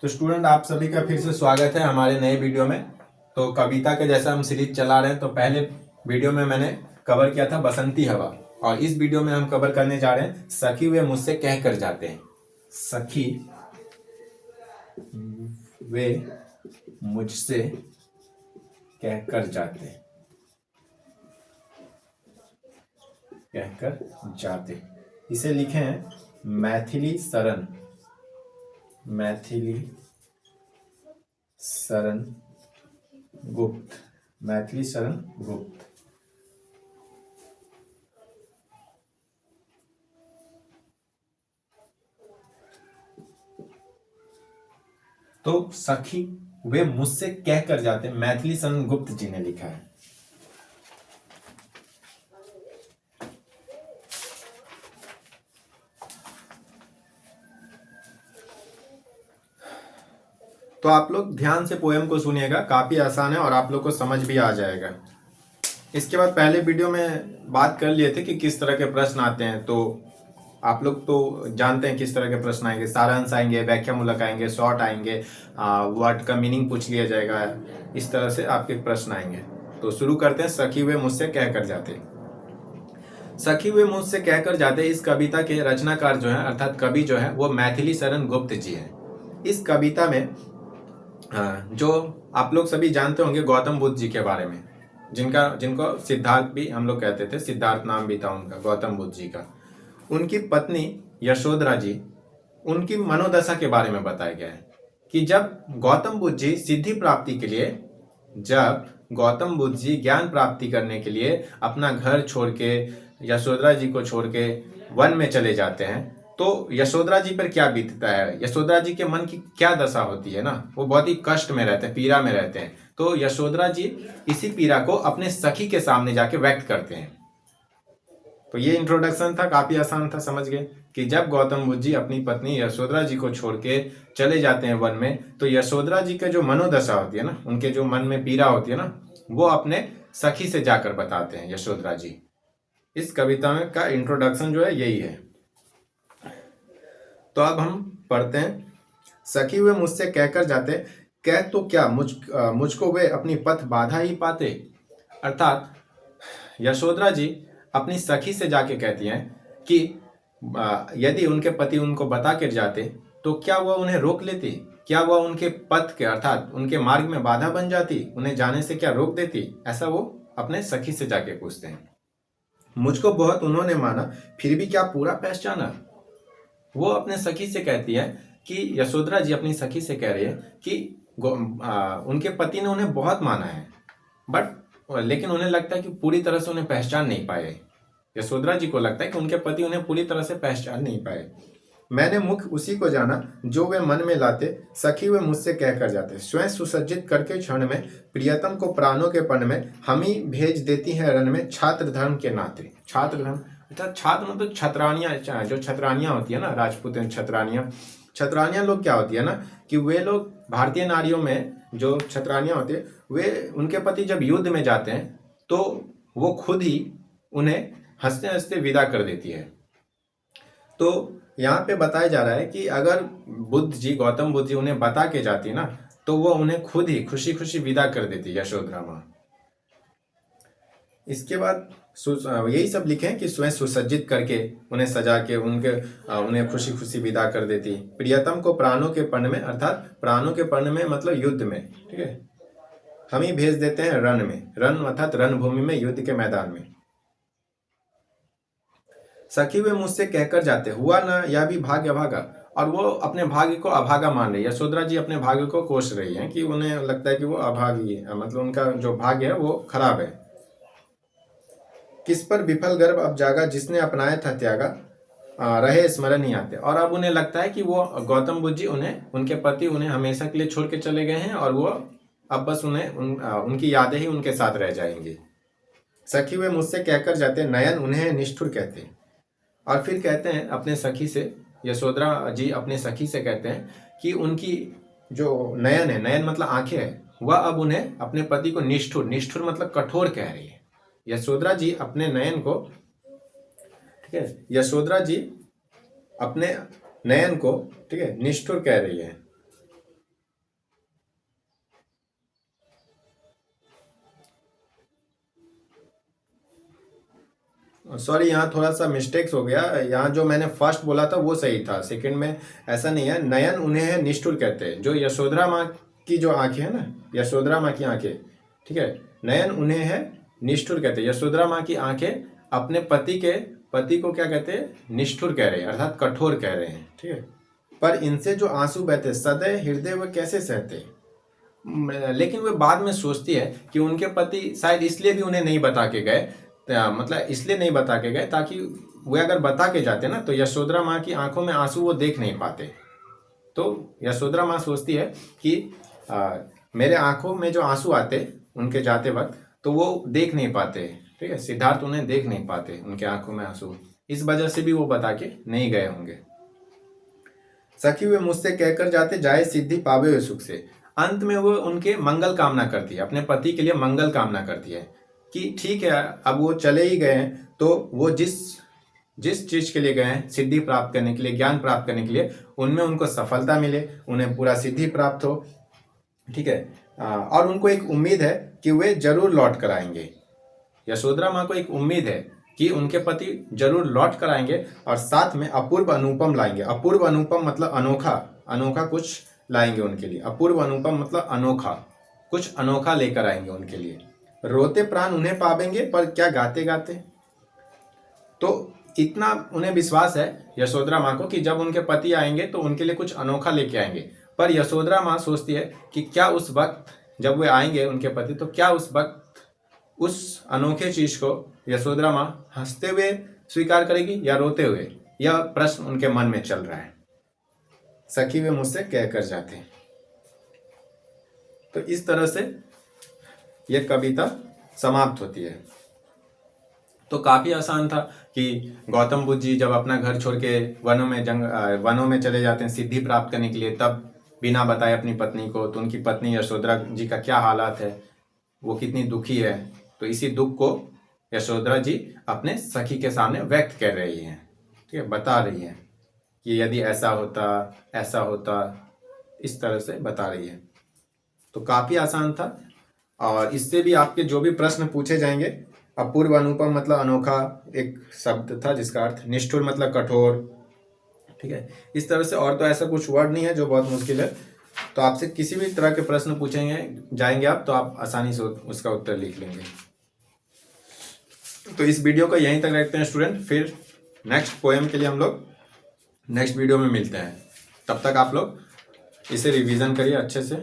तो स्टूडेंट आप सभी का फिर से स्वागत है हमारे नए वीडियो में। तो कविता के जैसा हम सीरीज चला रहे हैं। तो पहले वीडियो में मैंने कवर किया था बसंती हवा, और इस वीडियो में हम कवर करने जा रहे हैं सखी वे मुझसे कह कर जाते हैं। सखी वे मुझसे कह कर जाते हैं, कहकर जाते। इसे लिखे हैं मैथिली शरण, मैथिली शरण गुप्त, मैथिली शरण गुप्त। तो सखी वे मुझसे कह कर जाते, मैथिली शरण गुप्त जी ने लिखा है। तो आप लोग ध्यान से पोएम को सुनिएगा, काफी आसान है और आप लोग को समझ भी आ जाएगा। इसके बाद पहले वीडियो में बात कर लिए थे कि किस तरह के प्रश्न आते हैं। तो आप लोग तो जानते हैं किस तरह के प्रश्न आएंगे, सारांश आएंगे, व्याख्यामूलक आएंगे, शॉर्ट आएंगे, वर्ड का मीनिंग पूछ लिया जाएगा। इस तरह से आपके प्रश्न आएंगे। तो शुरू करते हैं। सखी वे मुझसे कह कर जाते। सखी वे मुझसे कह कर जाते, इस कविता के रचनाकार जो है अर्थात कवि जो है वो मैथिली शरण गुप्त जी है। इस कविता में जो आप लोग सभी जानते होंगे गौतम बुद्ध जी के बारे में, जिनको सिद्धार्थ भी हम लोग कहते थे, सिद्धार्थ नाम भी था उनका, गौतम बुद्ध जी का। उनकी पत्नी यशोधरा जी, उनकी मनोदशा के बारे में बताया गया है कि जब गौतम बुद्ध जी सिद्धि प्राप्ति के लिए, जब गौतम बुद्ध जी ज्ञान प्राप्ति करने के लिए अपना घर छोड़ के, यशोधरा जी को छोड़ के वन में चले जाते हैं, तो यशोधरा जी पर क्या बीतता है, यशोधरा जी के मन की क्या दशा होती है ना, वो बहुत ही कष्ट में रहते हैं, पीड़ा में रहते हैं। तो यशोधरा जी इसी पीड़ा को अपने सखी के सामने जाके व्यक्त करते हैं। तो ये इंट्रोडक्शन था, काफी आसान था, समझ गए कि जब गौतम बुद्ध जी अपनी पत्नी यशोधरा जी को छोड़ के चले जाते हैं वन में, तो यशोधरा जी का जो मनोदशा होती है ना, उनके जो मन में पीड़ा होती है ना, वो अपने सखी से जाकर बताते हैं यशोधरा जी। इस कविता में का इंट्रोडक्शन जो है यही है। तो अब हम पढ़ते हैं। सखी वे मुझसे कहकर जाते, कह तो क्या मुझको वे अपनी पथ बाधा ही पाते। अर्थात यशोधरा जी अपनी सखी से जाके कहती हैं कि यदि उनके पति उनको बता कर जाते तो क्या वह उन्हें रोक लेती, क्या वह उनके पथ के अर्थात उनके मार्ग में बाधा बन जाती, उन्हें जाने से क्या रोक देती, ऐसा वो अपने सखी से जाके पूछते हैं। मुझको बहुत उन्होंने माना, फिर भी क्या पूरा पहचाना। वो अपने सखी से कहती है कि यशोधरा जी अपनी सखी से कह रही है कि उनके पति ने उन्हें बहुत माना है, लेकिन उन्हें लगता है कि पूरी तरह से उन्हें पहचान नहीं पाए। यशोधरा जी को लगता है कि उनके पति उन्हें पूरी तरह से पहचान नहीं पाए। मैंने मुख उसी को जाना जो वे मन में लाते, सखी वे मुझसे कह कर जाते। स्वयं सुसज्जित करके क्षण में, प्रियतम को प्राणों के पन में, हम ही भेज देती हैं रण में, छात्र धर्म के नाते। छात्र धर्म अर्थात छात्र मतलब छतरानियां, जो छतरानियां होती है ना, राजपूत छतरानियां लोग क्या होती है ना, कि वे लोग भारतीय नारियों में जो छतरानियां होती है, वे उनके पति जब युद्ध में जाते हैं तो वो खुद ही उन्हें हंसते हंसते विदा कर देती है। तो यहाँ पे बताया जा रहा है कि अगर बुद्ध जी, गौतम बुद्ध जी उन्हें बता के जाती ना, तो वो उन्हें खुद ही खुशी खुशी विदा कर देती यशोधरा माँ। इसके बाद यही सब लिखे हैं कि स्वयं सुसज्जित करके, उन्हें सजा के, उन्हें खुशी खुशी विदा कर देती। प्रियतम को प्राणों के पर्ण में, अर्थात प्राणों के पर्ण में मतलब युद्ध में, ठीक है, हम ही भेज देते हैं रण में, रण अर्थात रणभूमि में, युद्ध के मैदान में। सखी वे मुझसे कहकर जाते, हुआ ना यह भी भाग्य अभागा। और वो अपने भाग्य को अभागा मान रही है, यशोधरा जी अपने भाग्य को कोस रही है कि उन्हें लगता है कि वो अभागी है, मतलब उनका जो भाग्य है वो खराब है। किस पर विफल गर्भ अब जागा, जिसने अपनाया था त्यागा, रहे स्मरण ही आते। और अब उन्हें लगता है कि वो गौतम बुद्ध जी उनके पति उन्हें हमेशा के लिए छोड़ के चले गए हैं, और वो अब बस उनकी यादें ही उनके साथ रह जाएंगी। सखी वे मुझसे कहकर जाते, नयन उन्हें निष्ठुर कहते। और फिर कहते हैं अपने सखी से, यशोधरा जी अपने सखी से कहते हैं कि उनकी जो नयन है, नयन मतलब आंखें है, वह अब उन्हें अपने पति को निष्ठुर, निष्ठुर मतलब कठोर कह रही है। यशोधरा जी अपने नयन को, ठीक है, यशोधरा जी अपने नयन को, ठीक है, निष्ठुर कह रही है। सॉरी, यहाँ थोड़ा सा मिस्टेक्स हो गया। यहाँ जो मैंने फर्स्ट बोला था वो सही था, सेकंड में ऐसा नहीं है। नयन उन्हें है निष्ठुर कहते हैं। जो यशोधरा माँ की जो आंखें है ना, यशोधरा माँ की आंखें, ठीक है, नयन उन्हें है निष्ठुर कहते हैं। यशोधरा माँ की आंखें अपने पति को क्या कहते हैं? निष्ठुर कह रहे हैं, अर्थात कठोर कह रहे हैं, ठीक है। पर इनसे जो आंसू बहते सदैव हृदय व कैसे सहते। लेकिन वे बाद में सोचती है कि उनके पति शायद इसलिए भी उन्हें नहीं बता के गए, मतलब इसलिए नहीं बता के गए ताकि वे अगर बता के जाते ना तो यशोधरा माँ की आंखों में आंसू वो देख नहीं पाते। तो यशोधरा माँ सोचती है कि मेरे आंखों में जो आंसू आते उनके जाते वक्त, तो वो देख नहीं पाते, ठीक है, सिद्धार्थ उन्हें देख नहीं पाते, उनके आंखों में आंसू, इस वजह से भी वो बता के नहीं गए होंगे। सखी वे मुझसे कहकर जाते जाए सिद्धि पावे हुए सुख से। अंत में वो उनके मंगल कामना करती है, अपने पति के लिए मंगल कामना करती है कि ठीक है, अब वो चले ही गए हैं तो वो जिस चीज के लिए गए हैं, सिद्धि प्राप्त करने के लिए, ज्ञान प्राप्त करने के लिए, उनमें उनको सफलता मिले, उन्हें पूरा सिद्धि प्राप्त हो, ठीक है। और उनको एक उम्मीद है कि वे जरूर लौट कर आएंगे। यशोधरा माँ को एक उम्मीद है कि उनके पति जरूर लौट कर आएंगे और साथ में अपूर्व अनुपम लाएंगे। अपूर्व अनुपम मतलब अनोखा, अनोखा कुछ लाएंगे उनके लिए। अपूर्व अनुपम मतलब अनोखा, कुछ अनोखा लेकर आएंगे उनके लिए। रोते प्राण उन्हें पावेंगे, पर क्या गाते गाते। तो इतना उन्हें विश्वास है यशोधरा माँ को कि जब उनके पति आएंगे तो उनके लिए कुछ अनोखा लेके आएंगे। पर यशोधरा माँ सोचती है कि क्या उस वक्त जब वे आएंगे उनके पति, तो क्या उस वक्त उस अनोखे चीज को यशोधरा माँ हंसते हुए स्वीकार करेगी या रोते हुए, यह प्रश्न उनके मन में चल रहा है। सखी वे मुझसे कहकर जाते हैं। तो इस तरह से यह कविता समाप्त होती है। तो काफी आसान था कि गौतम बुद्ध जी जब अपना घर छोड़ के वनों में चले जाते हैं सिद्धि प्राप्त करने के लिए, तब बिना बताए अपनी पत्नी को, तो उनकी पत्नी यशोधरा जी का क्या हालात है, वो कितनी दुखी है, तो इसी दुख को यशोधरा जी अपने सखी के सामने व्यक्त कर रही हैं, ठीक है, बता रही हैं कि यदि ऐसा होता, इस तरह से बता रही है। तो काफी आसान था। और इससे भी आपके जो भी प्रश्न पूछे जाएंगे, अपूर्व अनुपम मतलब अनोखा एक शब्द था जिसका अर्थ, निष्ठुर मतलब कठोर, ठीक है, इस तरह से। और तो ऐसा कुछ वर्ड नहीं है जो बहुत मुश्किल है। तो आपसे किसी भी तरह के प्रश्न पूछेंगे जाएंगे आप, तो आप आसानी से उसका उत्तर लिख लेंगे। तो इस वीडियो को यहीं तक रखते हैं स्टूडेंट, फिर नेक्स्ट पोएम के लिए हम लोग नेक्स्ट वीडियो में मिलते हैं। तब तक आप लोग इसे रिवीजन करिए अच्छे से।